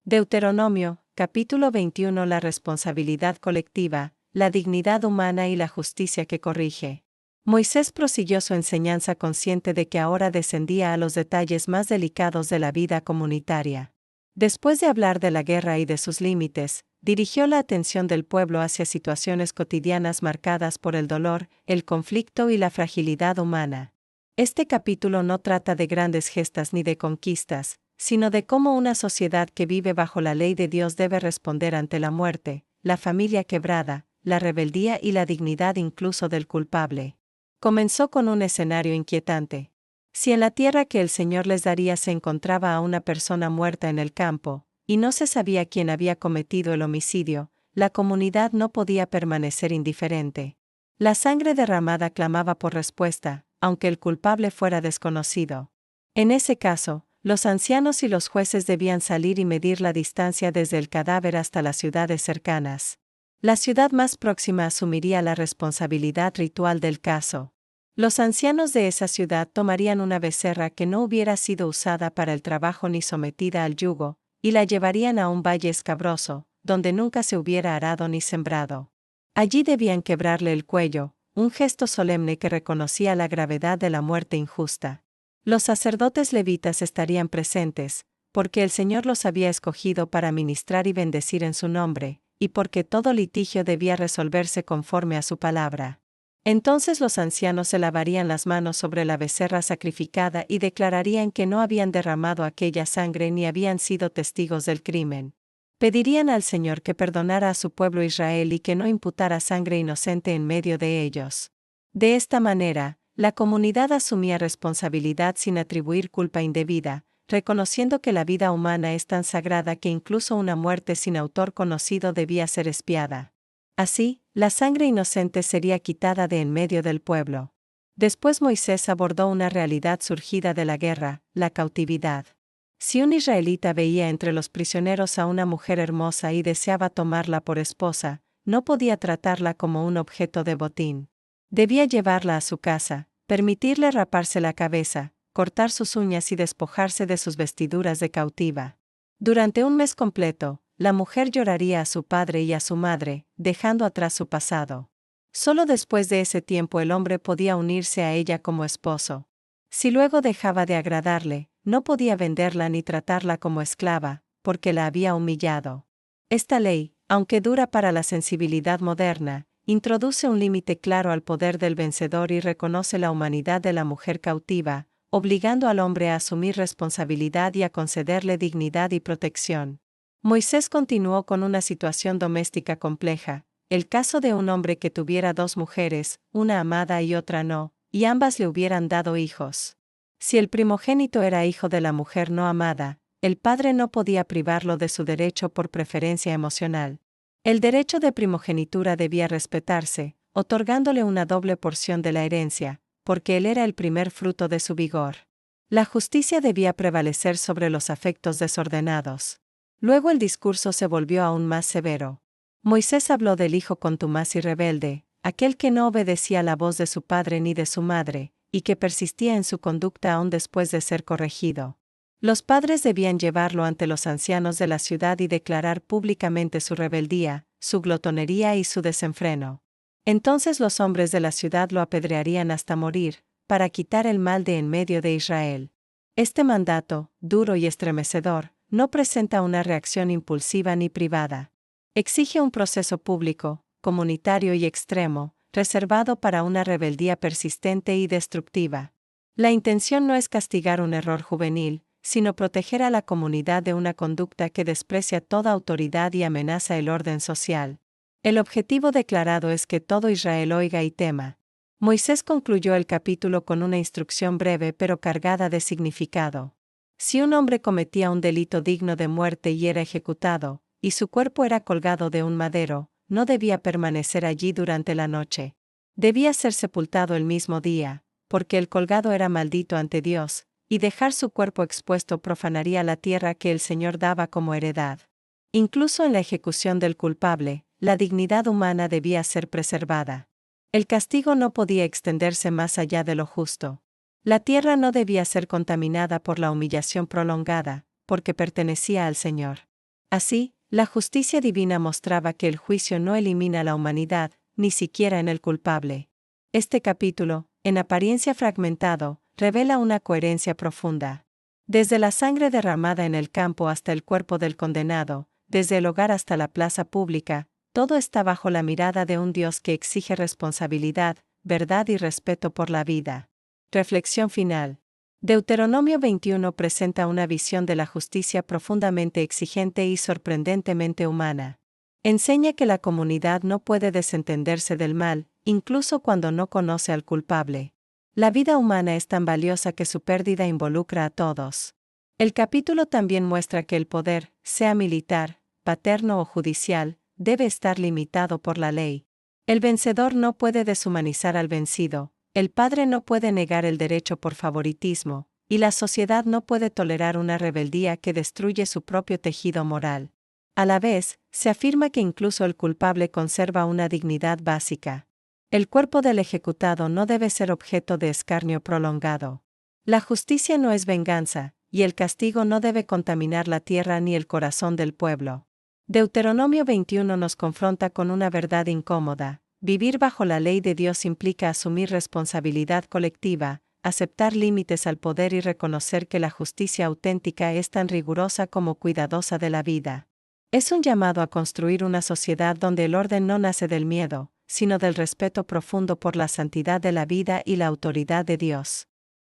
Deuteronomio, capítulo 21. La responsabilidad colectiva, la dignidad humana y la justicia que corrige. Moisés prosiguió su enseñanza consciente de que ahora descendía a los detalles más delicados de la vida comunitaria. Después de hablar de la guerra y de sus límites, dirigió la atención del pueblo hacia situaciones cotidianas marcadas por el dolor, el conflicto y la fragilidad humana. Este capítulo no trata de grandes gestas ni de conquistas, sino de cómo una sociedad que vive bajo la ley de Dios debe responder ante la muerte, la familia quebrada, la rebeldía y la dignidad incluso del culpable. Comenzó con un escenario inquietante. Si en la tierra que el Señor les daría se encontraba a una persona muerta en el campo, y no se sabía quién había cometido el homicidio, la comunidad no podía permanecer indiferente. La sangre derramada clamaba por respuesta, aunque el culpable fuera desconocido. En ese caso, los ancianos y los jueces debían salir y medir la distancia desde el cadáver hasta las ciudades cercanas. La ciudad más próxima asumiría la responsabilidad ritual del caso. Los ancianos de esa ciudad tomarían una becerra que no hubiera sido usada para el trabajo ni sometida al yugo, y la llevarían a un valle escabroso, donde nunca se hubiera arado ni sembrado. Allí debían quebrarle el cuello, un gesto solemne que reconocía la gravedad de la muerte injusta. Los sacerdotes levitas estarían presentes, porque el Señor los había escogido para ministrar y bendecir en su nombre, y porque todo litigio debía resolverse conforme a su palabra. Entonces los ancianos se lavarían las manos sobre la becerra sacrificada y declararían que no habían derramado aquella sangre ni habían sido testigos del crimen. Pedirían al Señor que perdonara a su pueblo Israel y que no imputara sangre inocente en medio de ellos. De esta manera, la comunidad asumía responsabilidad sin atribuir culpa indebida, reconociendo que la vida humana es tan sagrada que incluso una muerte sin autor conocido debía ser expiada. Así, la sangre inocente sería quitada de en medio del pueblo. Después Moisés abordó una realidad surgida de la guerra, la cautividad. Si un israelita veía entre los prisioneros a una mujer hermosa y deseaba tomarla por esposa, no podía tratarla como un objeto de botín. Debía llevarla a su casa, permitirle raparse la cabeza, cortar sus uñas y despojarse de sus vestiduras de cautiva. Durante un mes completo, la mujer lloraría a su padre y a su madre, dejando atrás su pasado. Solo después de ese tiempo el hombre podía unirse a ella como esposo. Si luego dejaba de agradarle, no podía venderla ni tratarla como esclava, porque la había humillado. Esta ley, aunque dura para la sensibilidad moderna, introduce un límite claro al poder del vencedor y reconoce la humanidad de la mujer cautiva, obligando al hombre a asumir responsabilidad y a concederle dignidad y protección. Moisés continuó con una situación doméstica compleja, el caso de un hombre que tuviera dos mujeres, una amada y otra no, y ambas le hubieran dado hijos. Si el primogénito era hijo de la mujer no amada, el padre no podía privarlo de su derecho por preferencia emocional. El derecho de primogenitura debía respetarse, otorgándole una doble porción de la herencia, porque él era el primer fruto de su vigor. La justicia debía prevalecer sobre los afectos desordenados. Luego el discurso se volvió aún más severo. Moisés habló del hijo contumaz y rebelde, aquel que no obedecía la voz de su padre ni de su madre, y que persistía en su conducta aún después de ser corregido. Los padres debían llevarlo ante los ancianos de la ciudad y declarar públicamente su rebeldía, su glotonería y su desenfreno. Entonces los hombres de la ciudad lo apedrearían hasta morir, para quitar el mal de en medio de Israel. Este mandato, duro y estremecedor, no presenta una reacción impulsiva ni privada. Exige un proceso público, comunitario y extremo, reservado para una rebeldía persistente y destructiva. La intención no es castigar un error juvenil, sino proteger a la comunidad de una conducta que desprecia toda autoridad y amenaza el orden social. El objetivo declarado es que todo Israel oiga y tema. Moisés concluyó el capítulo con una instrucción breve pero cargada de significado. Si un hombre cometía un delito digno de muerte y era ejecutado, y su cuerpo era colgado de un madero, no debía permanecer allí durante la noche. Debía ser sepultado el mismo día, porque el colgado era maldito ante Dios, y dejar su cuerpo expuesto profanaría la tierra que el Señor daba como heredad. Incluso en la ejecución del culpable, la dignidad humana debía ser preservada. El castigo no podía extenderse más allá de lo justo. La tierra no debía ser contaminada por la humillación prolongada, porque pertenecía al Señor. Así, la justicia divina mostraba que el juicio no elimina la humanidad, ni siquiera en el culpable. Este capítulo, en apariencia fragmentado, revela una coherencia profunda. Desde la sangre derramada en el campo hasta el cuerpo del condenado, desde el hogar hasta la plaza pública, todo está bajo la mirada de un Dios que exige responsabilidad, verdad y respeto por la vida. Reflexión final. Deuteronomio 21 presenta una visión de la justicia profundamente exigente y sorprendentemente humana. Enseña que la comunidad no puede desentenderse del mal, incluso cuando no conoce al culpable. La vida humana es tan valiosa que su pérdida involucra a todos. El capítulo también muestra que el poder, sea militar, paterno o judicial, debe estar limitado por la ley. El vencedor no puede deshumanizar al vencido, el padre no puede negar el derecho por favoritismo, y la sociedad no puede tolerar una rebeldía que destruye su propio tejido moral. A la vez, se afirma que incluso el culpable conserva una dignidad básica. El cuerpo del ejecutado no debe ser objeto de escarnio prolongado. La justicia no es venganza, y el castigo no debe contaminar la tierra ni el corazón del pueblo. Deuteronomio 21 nos confronta con una verdad incómoda. Vivir bajo la ley de Dios implica asumir responsabilidad colectiva, aceptar límites al poder y reconocer que la justicia auténtica es tan rigurosa como cuidadosa de la vida. Es un llamado a construir una sociedad donde el orden no nace del miedo, sino del respeto profundo por la santidad de la vida y la autoridad de Dios.